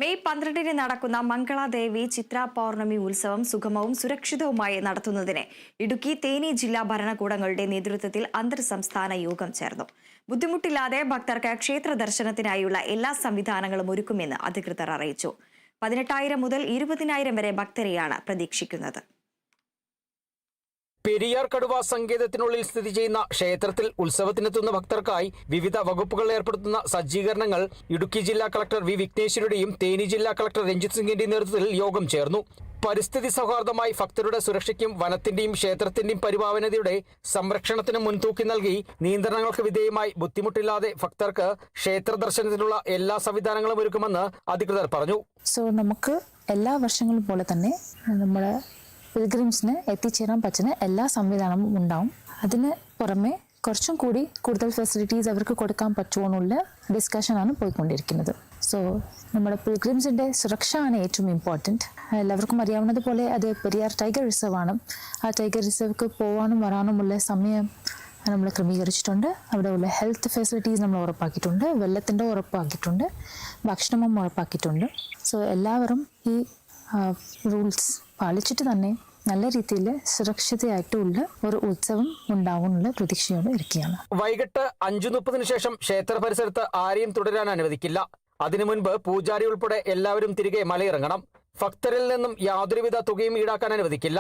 May 12 നടക്കുന്ന മംഗളാദേവി ചിത്ര പൗർണമി ഉത്സവം സുഗമവും സുരക്ഷിതവുമായി നടത്തുന്നതിന് ഇടുക്കി തേനി ജില്ലാ ഭരണകൂടങ്ങളുടെ നേതൃത്വത്തിൽ അന്തർ സംസ്ഥാന യോഗം ചേർന്നു. ബുദ്ധിമുട്ടില്ലാതെ ഭക്തർക്ക് ക്ഷേത്ര ദർശനത്തിനായുള്ള എല്ലാ സംവിധാനങ്ങളും ഒരുക്കുമെന്ന് അധികൃതർ അറിയിച്ചു. 18,000 മുതൽ 20,000 വരെ ഭക്തരെയാണ് പ്രതീക്ഷിക്കുന്നത്. പെരിയാർ കടുവ സങ്കേതത്തിനുള്ളിൽ സ്ഥിതി ചെയ്യുന്ന ക്ഷേത്രത്തിൽ ഉത്സവത്തിനെത്തുന്ന ഭക്തർക്കായി വിവിധ വകുപ്പുകൾ ഏർപ്പെടുത്തുന്ന സജ്ജീകരണങ്ങൾ ഇടുക്കി ജില്ലാ കളക്ടർ വി വിഘ്നേശ്വരുടെയും തേനി ജില്ലാ കളക്ടർ രഞ്ജിത് സിംഗിന്റെയും നേതൃത്വത്തിൽ യോഗം ചേർന്നു. പരിസ്ഥിതി സൗഹാർദ്ദമായി ഭക്തരുടെ സുരക്ഷയ്ക്കും വനത്തിന്റെയും ക്ഷേത്രത്തിന്റെയും പരിപാവനതയുടെ സംരക്ഷണത്തിനും മുൻതൂക്കി നൽകി നിയന്ത്രണങ്ങൾക്ക് വിധേയമായി ബുദ്ധിമുട്ടില്ലാതെ ഭക്തർക്ക് ക്ഷേത്ര ദർശനത്തിനുള്ള എല്ലാ സംവിധാനങ്ങളും ഒരുക്കുമെന്ന് അധികൃതർ പറഞ്ഞു. നമുക്ക് എല്ലാ വർഷങ്ങളും പോലെ തന്നെ നമ്മുടെ പിൽഗ്രിംസിന് എത്തിച്ചേരാൻ പറ്റുന്ന എല്ലാ സംവിധാനവും ഉണ്ടാവും. അതിന് പുറമെ കുറച്ചും കൂടി കൂടുതൽ ഫെസിലിറ്റീസ് അവർക്ക് കൊടുക്കാൻ പറ്റുമോ എന്നുള്ള ഡിസ്കഷനാണ് പോയിക്കൊണ്ടിരിക്കുന്നത്. നമ്മുടെ പിൽഗ്രിംസിൻ്റെ സുരക്ഷയാണ് ഏറ്റവും ഇമ്പോർട്ടൻറ്റ്. എല്ലാവർക്കും അറിയാവുന്നതുപോലെ അത് പെരിയാർ ടൈഗർ റിസർവ് ആണ്. ആ ടൈഗർ റിസർവ്ക്ക് പോകാനും വരാനുമുള്ള സമയം നമ്മൾ ക്രമീകരിച്ചിട്ടുണ്ട്. അവിടെയുള്ള ഹെൽത്ത് ഫെസിലിറ്റീസ് നമ്മൾ ഉറപ്പാക്കിയിട്ടുണ്ട്, വെള്ളത്തിൻ്റെ ഉറപ്പാക്കിയിട്ടുണ്ട്, ഭക്ഷണവും ഉറപ്പാക്കിയിട്ടുണ്ട്. എല്ലാവരും ഈ റൂൾസ് പാലിച്ചിട്ട് തന്നെ നല്ല രീതിയിൽ സുരക്ഷിതയായിട്ടുള്ള ഒരു ഉത്സവം ഉണ്ടാവുന്നുള്ള പ്രതീക്ഷയോടെ ഇരിക്കുകയാണ്. വൈകിട്ട് 5:30 ശേഷം ക്ഷേത്ര പരിസരത്ത് ആരെയും തുടരാൻ അനുവദിക്കില്ല. അതിനു മുൻപ് പൂജാരി ഉൾപ്പെടെ എല്ലാവരും തിരികെ മലയിറങ്ങണം. ഭക്തരിൽ നിന്നും യാതൊരുവിധ തുകയും ഈടാക്കാൻ അനുവദിക്കില്ല.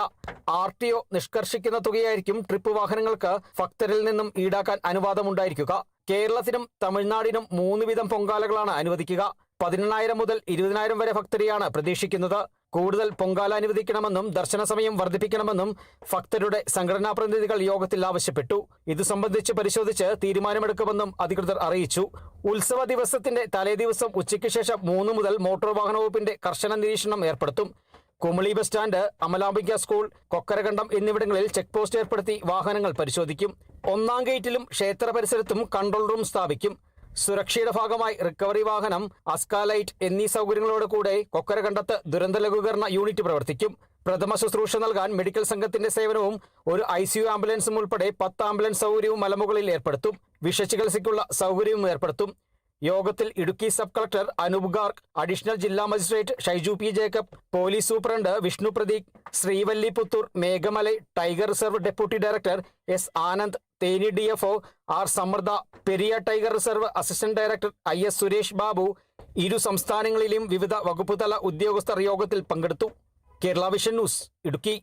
RTO നിഷ്കർഷിക്കുന്ന തുകയായിരിക്കും ട്രിപ്പ് വാഹനങ്ങൾക്ക് ഭക്തരിൽ നിന്നും ഈടാക്കാൻ അനുവാദമുണ്ടായിരിക്കുക. കേരളത്തിനും തമിഴ്നാടിനും 3 വീതം പൊങ്കാലകളാണ് അനുവദിക്കുക. 18,000 മുതൽ 20,000 വരെ ഭക്തരെയാണ് പ്രതീക്ഷിക്കുന്നത്. കൂടുതൽ പൊങ്കാല അനുവദിക്കണമെന്നും ദർശന സമയം വർദ്ധിപ്പിക്കണമെന്നും ഭക്തരുടെ സംഘടനാ പ്രതിനിധികൾ യോഗത്തിൽ ആവശ്യപ്പെട്ടു. ഇതു സംബന്ധിച്ച് പരിശോധിച്ച് തീരുമാനമെടുക്കുമെന്നും അധികൃതർ അറിയിച്ചു. ഉത്സവ ദിവസത്തിന്റെ തലേദിവസം ഉച്ചയ്ക്ക് ശേഷം 3 മുതൽ മോട്ടോർ വാഹന വകുപ്പിന്റെ കർശന നിരീക്ഷണം ഏർപ്പെടുത്തും. Kumily bus stand, Amalambika school, Kokkarakandam എന്നിവിടങ്ങളിൽ ചെക്ക് പോസ്റ്റ് ഏർപ്പെടുത്തി വാഹനങ്ങൾ പരിശോധിക്കും. 1-ാം ഗേറ്റിലും ക്ഷേത്ര പരിസരത്തും കൺട്രോൾ റൂം സ്ഥാപിക്കും. സുരക്ഷയുടെ ഭാഗമായി റിക്കവറി വാഹനം, അസ്കാലൈറ്റ് എന്നീ സൗകര്യങ്ങളോട് കൂടെ കൊക്കരകണ്ടത്ത് ദുരന്ത ലഘൂകരണ യൂണിറ്റ് പ്രവർത്തിക്കും. പ്രഥമ ശുശ്രൂഷ നൽകാൻ മെഡിക്കൽ സംഘത്തിന്റെ സേവനവും ഒരു ICU ആംബുലൻസും ഉൾപ്പെടെ 10 ആംബുലൻസ് സൗകര്യവും മലമുകളിൽ ഏർപ്പെടുത്തും. വിഷചികിത്സയ്ക്കുള്ള സൗകര്യവും ഏർപ്പെടുത്തും. യോഗത്തിൽ Idukki sub collector Anoop Garg, additional ജില്ലാ magistrate Shaiju P. Jacob, police superintendent Vishnu Prateek, Srivilliputhur Meghamalai tiger reserve deputy director S. Anand, Theni DFO R. Samriddha, Periyar tiger reserve assistant director IS. Suresh Babu, ഇരു സംസ്ഥാനങ്ങളിലെയും വിവിധ വകുപ്പുതല ഉദ്യോഗസ്ഥർ യോഗത്തിൽ പങ്കെടുത്തു. Kerala vision news, Idukki.